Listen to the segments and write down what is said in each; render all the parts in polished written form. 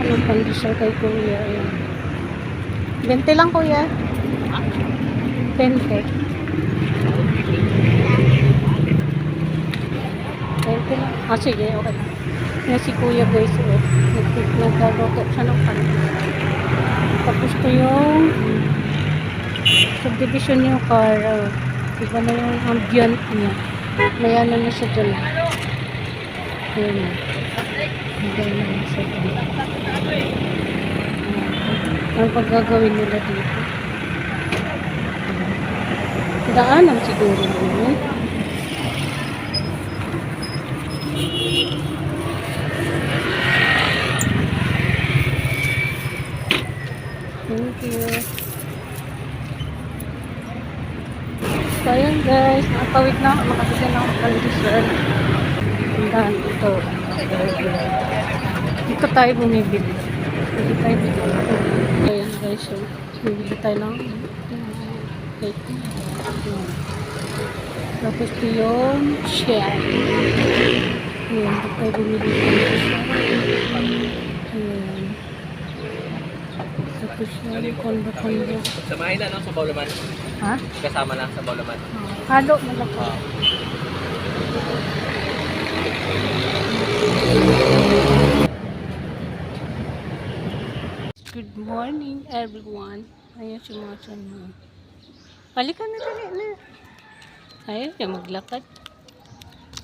ako ng pandesal kay kuya. Ayan. 20 lang kuya. 20. 20 lang. Ah, sige, okay. Yan si kuya guys. Nagkaluto siya ng pandesal. Tapos ko yung subdivision yung car. Iba na yung ambient niya. Mayana na siya dyan. Ayan na. Mayana na siya dyan. Ang paggagawin nila dito. Daanan siguro naman. Thank you. So ayan guys, nakatawid na ako, makabigyan na ako ng pandesal. Tindahan ito. Dito tayo bumibili. Dito tayo bumibili. Ayan guys, so bumibili tayo ng cake. Tapos ito yung shell. Ayan, dito tayo bumibili ng shell. Ayan. Tapos yung kondo-kondo. Samahin na lang sa baulaman. Ha? Kasama lang sa baulaman. Halo na lang po. Good morning everyone. Ayan si mga son mo. Balikan na dali na. Ayun yung maglakad.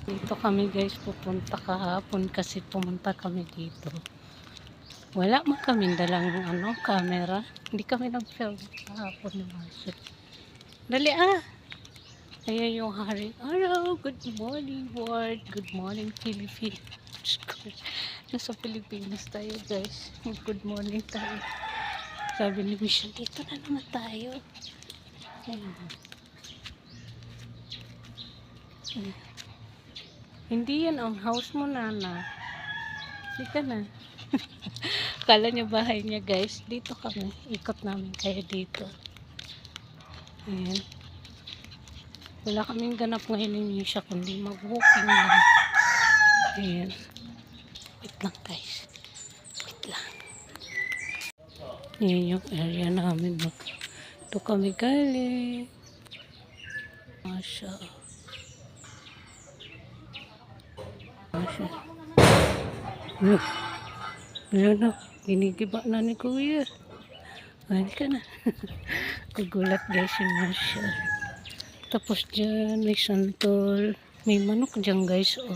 Dito kami guys pupunta kahapon kasi pumunta kami dito. Wala man kami dalang camera. Hindi kami nag-film kahapon ni Marcia. Dali Ayan yung haring araw. Good morning world. Good morning Philippines. Nasa Pilipinas tayo guys. Good morning tayo. Sabi ni Michelle, dito na naman tayo. Ayan. Hindi yan ang house mo nana. Dito na. Kala niya bahay niya guys. Dito kami. Ikot namin kayo dito. Ayan. Wala kaming ganap ngayon ni Misha kundi mag-walking lang. Ayan. Wait lang guys. Wait lang. Ayan yung area namin. Ito kami galing. Masya. Masya. Ayan na. Ginigiba na ni kuya. Ayan ka na. Kagulat guys yung Masya. Tapos dyan, may santol. May manok dyan guys. Oh.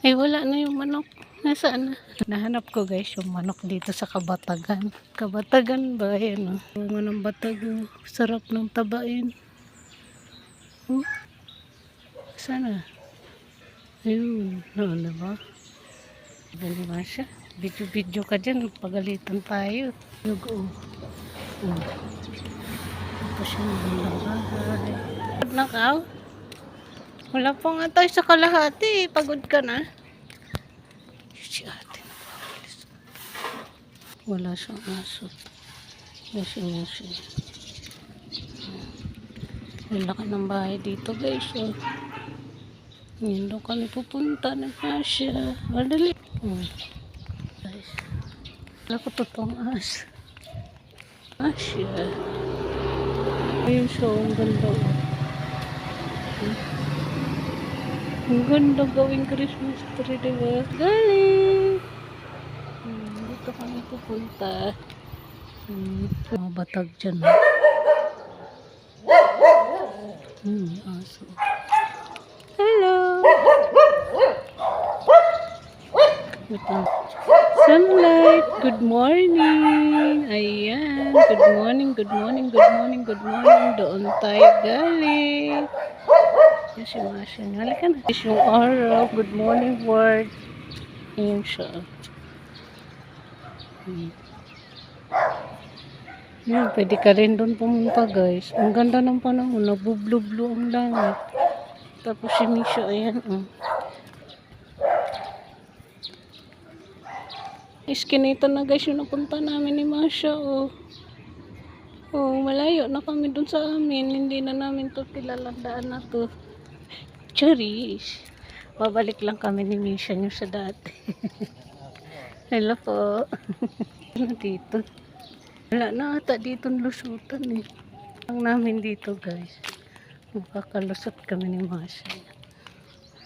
Ay, wala na yung manok. Nasaan na? Nahanap ko guys yung manok dito sa Kabatagan. Kabatagan ba? Ayan o. Bunga ng batag. Oh. Sarap ng tabain. Oh. Sana? Ayun. Ano ba? Ano ba siya? Video-video ka dyan. Pagalitan tayo. Lugo. Oh. Tapos yung magandang bahay. Pagod na ka? Wala pa nga tayo sa kalahati. Pagod ka na? Si ate nagpapalis. Wala siyang aso. Yasi. Wala ka ng bahay dito guys. Oh. Ngayon doon kami pupunta na siya. Madali. Guys. Wala ko totoong aso. Siya. Ayun siya, ang ganda. Ang ganda gawing Christmas tree, diba? Galing! Dito kami pupunta. Mga batag dyan. Aso. Hello! Sunlight! Good morning! Ayan! Good morning! Doon tayo galing! Yan si Masya. Halika na. Is yung araw. Good morning world. Ayan siya. Yan, pwede ka rin doon pumunta guys. Ang ganda ng panahon. Nabublo-blo ang langit. Tapos si Misha, ayan. Iskinita na guys yung napunta namin ni Masya. Malayo na kami dun sa amin. Hindi na namin to kilalandaan na to. Charis. Babalik lang kami ni Misha nyo sa dati. Hello po. Ano dito? Wala na ata dito lusutan eh. Ang namin dito guys. Makakalusot kami ni Masha.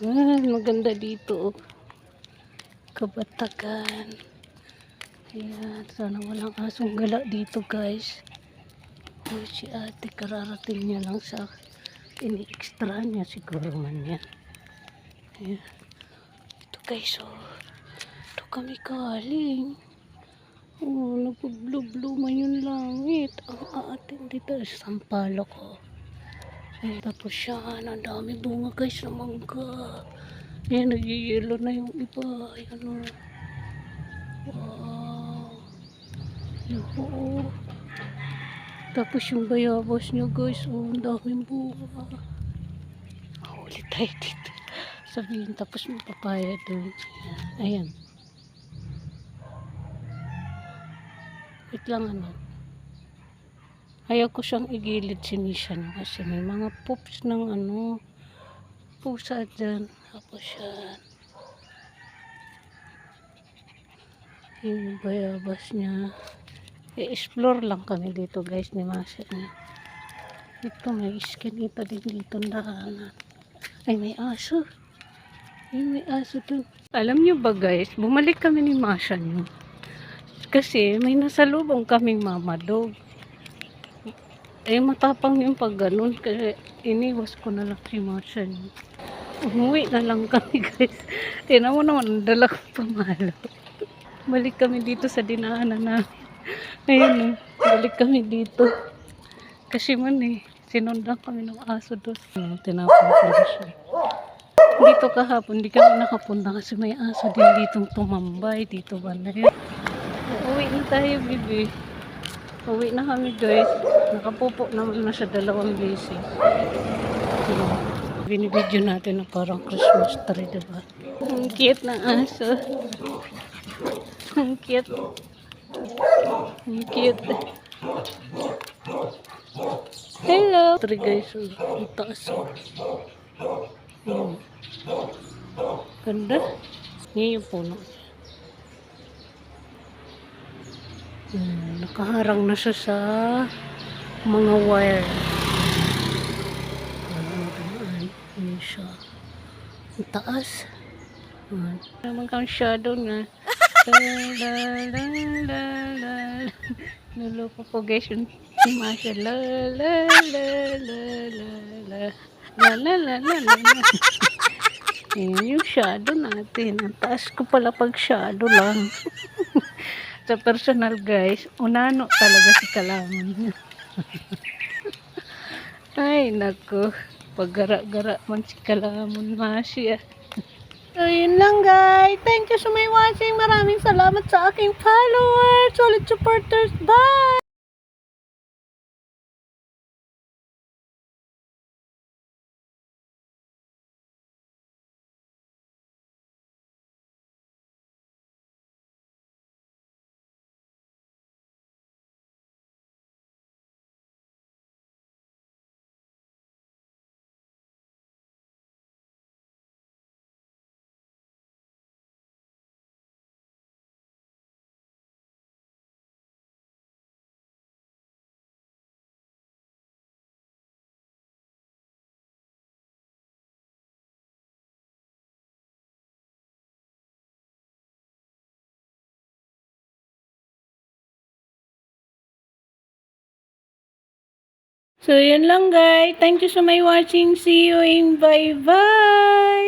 Ah, maganda dito. Oh. Kabatagan. Ayan, sana walang asong gala dito guys. Oh, si ate kararating niya lang sa ini-extra niya siguro man yan. Ayan. Ito guys oh. Ito kami galing. Oh, nagpublo-bluman yung langit. Ang ating dito sa Sampaloc oh. Ay, tapos yan, ang dami bunga guys na mangga. Ayan, nag-yellow na yung iba. Ayan o. Wow. Ayan po o. Tapos yung bayabas nyo guys, oh, ang daming bunga. Mahuli tayo dito. Sabihin, tapos may papaya doon. Ayan. Wait lang ano. Ayaw ko siyang igilid sinisan kasi may mga poops ng ano, pusa dyan. Tapos yan. Yung bayabas niya. I-explore lang kami dito guys ni Masha niya. Ito may iskinita din dito daanan. Ay may aso. Ay may aso dun. Alam nyo ba guys, bumalik kami ni Masha niyo. Kasi may nasalubong kaming mama dog. Eh matapang yung pag ganun. Kasi iniwas ko na lang si Masha niyo. Umuwi na lang kami guys. Tingnan mo naman, dala ko pamalo. Balik kami dito sa dinaanan namin. Ayun balik kami dito. Kasi man sinundan kami ng aso doon. Tinapon ko na siya. Dito kahapon, di kami nakapunta kasi may aso din ditong tumambay. Dito ba na yun? Uwi na tayo, bibi. Uwi na kami guys. Nakapupo naman na siya 2 beses. Binibidyo natin na parang Christmas tree, diba? Ang cute na aso. Ang cute. Ang cute. Hello! Ito guys, ang taas. Ganda. Ngayon yung puno. Nakaharang na siya sa mga wire. Ayan siya. Ang taas. Naman kang shadow na. Nuloko po guys yung si Masha. La la la la la la la la la la la. Ayan yung shadow natin. Ang taas ko pala pag shadow lang. Sa personal guys, unano talaga si Kalamon. Ay nako, paggara-gara man si Kalamon Masya. So yun lang guys, thank you so much watching. Maraming salamat sa aking followers, solid supporters, bye! So yun lang guys, thank you so much watching. See you in bye bye!